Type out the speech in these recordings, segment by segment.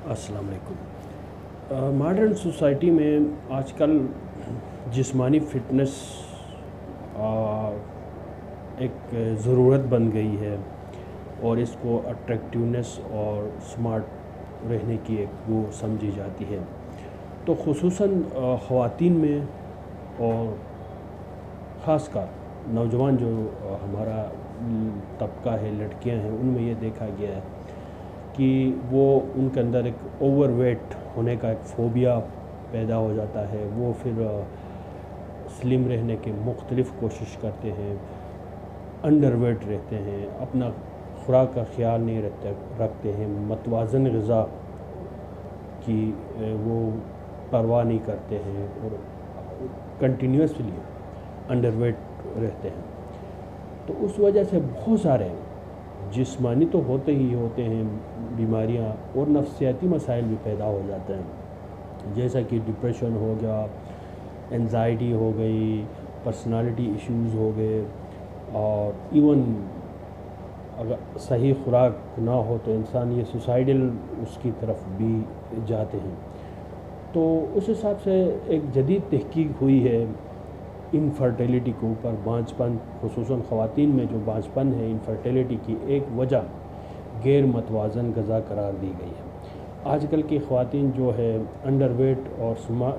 السلام علیکم۔ Modern society میں آج کل جسمانی فٹنس ایک ضرورت بن گئی ہے اور اس کو اٹریکٹیونیس اور سمارٹ رہنے کی ایک وہ سمجھی جاتی ہے، تو خصوصاً خواتین میں اور خاص کر نوجوان جو ہمارا طبقہ ہے، لڑکیاں ہیں، ان میں یہ دیکھا گیا ہے کہ وہ ان کے اندر ایک اوور ویٹ ہونے کا ایک فوبیا پیدا ہو جاتا ہے۔ وہ پھر سلم رہنے کے مختلف کوشش کرتے ہیں، انڈر ویٹ رہتے ہیں، اپنا خوراک کا خیال نہیں رکھتے ہیں، متوازن غذا کی وہ پرواہ نہیں کرتے ہیں اور کنٹینیوسلی انڈر ویٹ رہتے ہیں۔ تو اس وجہ سے بہت سارے جسمانی تو ہوتے ہی ہوتے ہیں بیماریاں اور نفسیاتی مسائل بھی پیدا ہو جاتے ہیں، جیسا کہ ڈپریشن ہو گیا، انزائٹی ہو گئی، پرسنالٹی ایشوز ہو گئے، اور ایون اگر صحیح خوراک نہ ہو تو انسان یہ سوسائڈل اس کی طرف بھی جاتے ہیں۔ تو اس حساب سے ایک جدید تحقیق ہوئی ہے انفرٹیلیٹی کے اوپر، بانجھپن، خصوصاً خواتین میں جو بانجھپن ہے، انفرٹیلیٹی کی ایک وجہ غیر متوازن غذا قرار دی گئی ہے۔ آج کل کی خواتین جو ہے انڈر ویٹ اور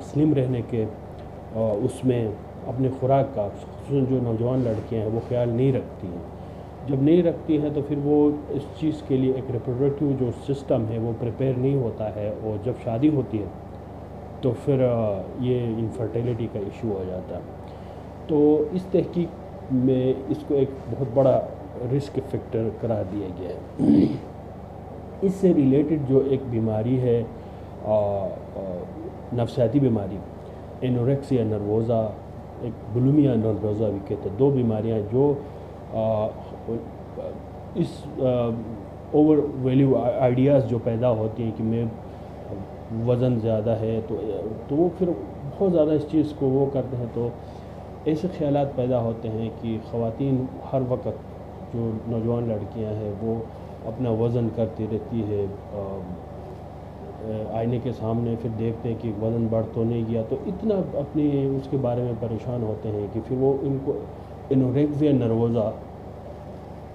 سلم رہنے کے اس میں اپنے خوراک کا، خصوصاً جو نوجوان لڑکیاں ہیں، وہ خیال نہیں رکھتی ہیں۔ جب نہیں رکھتی ہیں تو پھر وہ اس چیز کے لیے ایک ریپروڈکٹیو جو سسٹم ہے وہ پریپیئر نہیں ہوتا ہے، اور جب شادی ہوتی ہے تو پھر یہ انفرٹیلیٹی کا ایشو ہو جاتا ہے۔ تو اس تحقیق میں اس کو ایک بہت بڑا رسک فیکٹر قرار دیا گیا ہے۔ اس سے ریلیٹڈ جو ایک بیماری ہے، نفسیاتی بیماری، انوریکسیا نروزا، ایک بلیمیا نروزا بھی کہتے ہیں، دو بیماریاں جو اس اوور ویلیو آئیڈیاز جو پیدا ہوتی ہیں کہ میں وزن زیادہ ہے تو وہ پھر بہت زیادہ اس چیز کو وہ کرتے ہیں، تو ایسے خیالات پیدا ہوتے ہیں کہ خواتین ہر وقت جو نوجوان لڑکیاں ہیں وہ اپنا وزن کرتی رہتی ہے، آئینے کے سامنے پھر دیکھتے ہیں کہ وزن بڑھ تو نہیں گیا، تو اتنا اپنی اس کے بارے میں پریشان ہوتے ہیں کہ پھر وہ ان کو انوریکسیا نروزا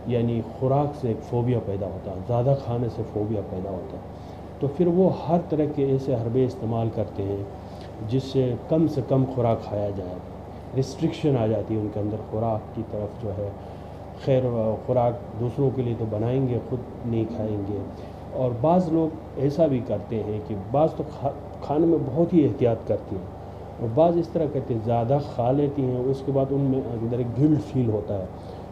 یعنی خوراک سے ایک فوبیا پیدا ہوتا ہے، زیادہ کھانے سے فوبیا پیدا ہوتا ہے۔ تو پھر وہ ہر طرح کے ایسے حربے استعمال کرتے ہیں جس سے کم خوراک کھایا جائے، ریسٹرکشن آ جاتی ہے ان کے اندر خوراک کی طرف جو ہے۔ خیر خوراک دوسروں کے لیے تو بنائیں گے، خود نہیں کھائیں گے۔ اور بعض لوگ ایسا بھی کرتے ہیں کہ بعض تو کھانے میں بہت ہی احتیاط کرتی ہیں، اور بعض اس طرح کرتے ہیں زیادہ کھا لیتی ہیں، اس کے بعد ان میں اندر ایک گلٹ فیل ہوتا ہے،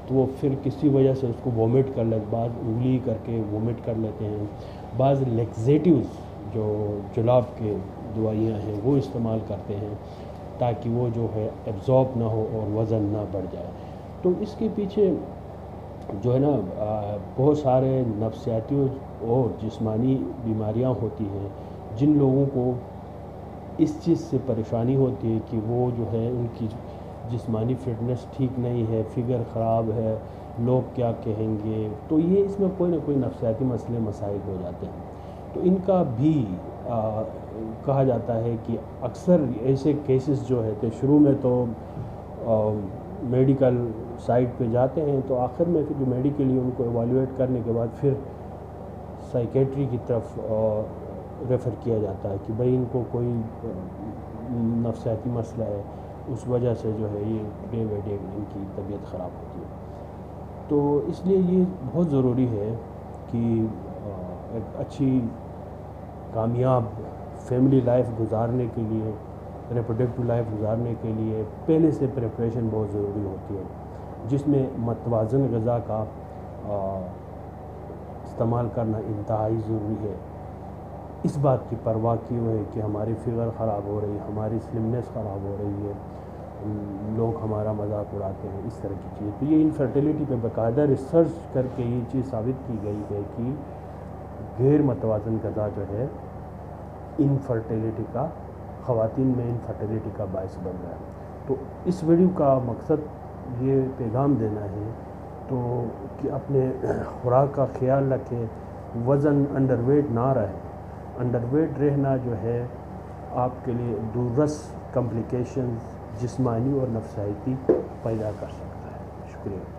تو وہ پھر کسی وجہ سے اس کو وومٹ کر لیتے، بعض انگلی کر کے وومٹ کر لیتے ہیں، بعض لیکزیٹیوز جو جلاب کے دوائیاں ہیں وہ استعمال کرتے ہیں تاکہ وہ جو ہے ایبزارب نہ ہو اور وزن نہ بڑھ جائے۔ تو اس کے پیچھے جو ہے نا بہت سارے نفسیاتی اور جسمانی بیماریاں ہوتی ہیں، جن لوگوں کو اس چیز سے پریشانی ہوتی ہے کہ وہ جو ہے ان کی جسمانی فٹنس ٹھیک نہیں ہے، فگر خراب ہے، لوگ کیا کہیں گے، تو یہ اس میں کوئی نہ کوئی نفسیاتی مسائل ہو جاتے ہیں۔ تو ان کا بھی کہا جاتا ہے کہ اکثر ایسے کیسز جو ہے تو شروع میں تو میڈیکل سائٹ پہ جاتے ہیں، تو آخر میں پھر جو میڈیکلی ان کو ایویلویٹ کرنے کے بعد پھر سائیکیٹری کی طرف ریفر کیا جاتا ہے کہ بھئی ان کو کوئی نفسیاتی مسئلہ ہے، اس وجہ سے جو ہے یہ ڈے بائی ڈے ان کی طبیعت خراب ہوتی ہے۔ تو اس لیے یہ بہت ضروری ہے کہ ایک اچھی کامیاب فیملی لائف گزارنے کے لیے، ریپروڈکٹیو لائف گزارنے کے لیے پہلے سے پریپریشن بہت ضروری ہوتی ہے، جس میں متوازن غذا کا استعمال کرنا انتہائی ضروری ہے۔ اس بات کی پرواہ کیے ہوئے کہ ہماری فگر خراب ہو رہی ہے، ہماری سلمنس خراب ہو رہی ہے، لوگ ہمارا مذاق اڑاتے ہیں، اس طرح کی چیز۔ تو یہ انفرٹیلیٹی پہ باقاعدہ ریسرچ کر کے یہ چیز ثابت کی گئی ہے کہ غیر متوازن غذا جو ہے انفرٹیلیٹی کا، خواتین میں انفرٹیلیٹی کا باعث بن رہا ہے۔ تو اس ویڈیو کا مقصد یہ پیغام دینا ہے تو کہ اپنے خوراک کا خیال رکھیں، وزن انڈر ویٹ نہ رہے، انڈر ویٹ رہنا جو ہے آپ کے لیے دورس کمپلیکیشنز جسمانی اور نفسیاتی پیدا کر سکتا ہے۔ شکریہ۔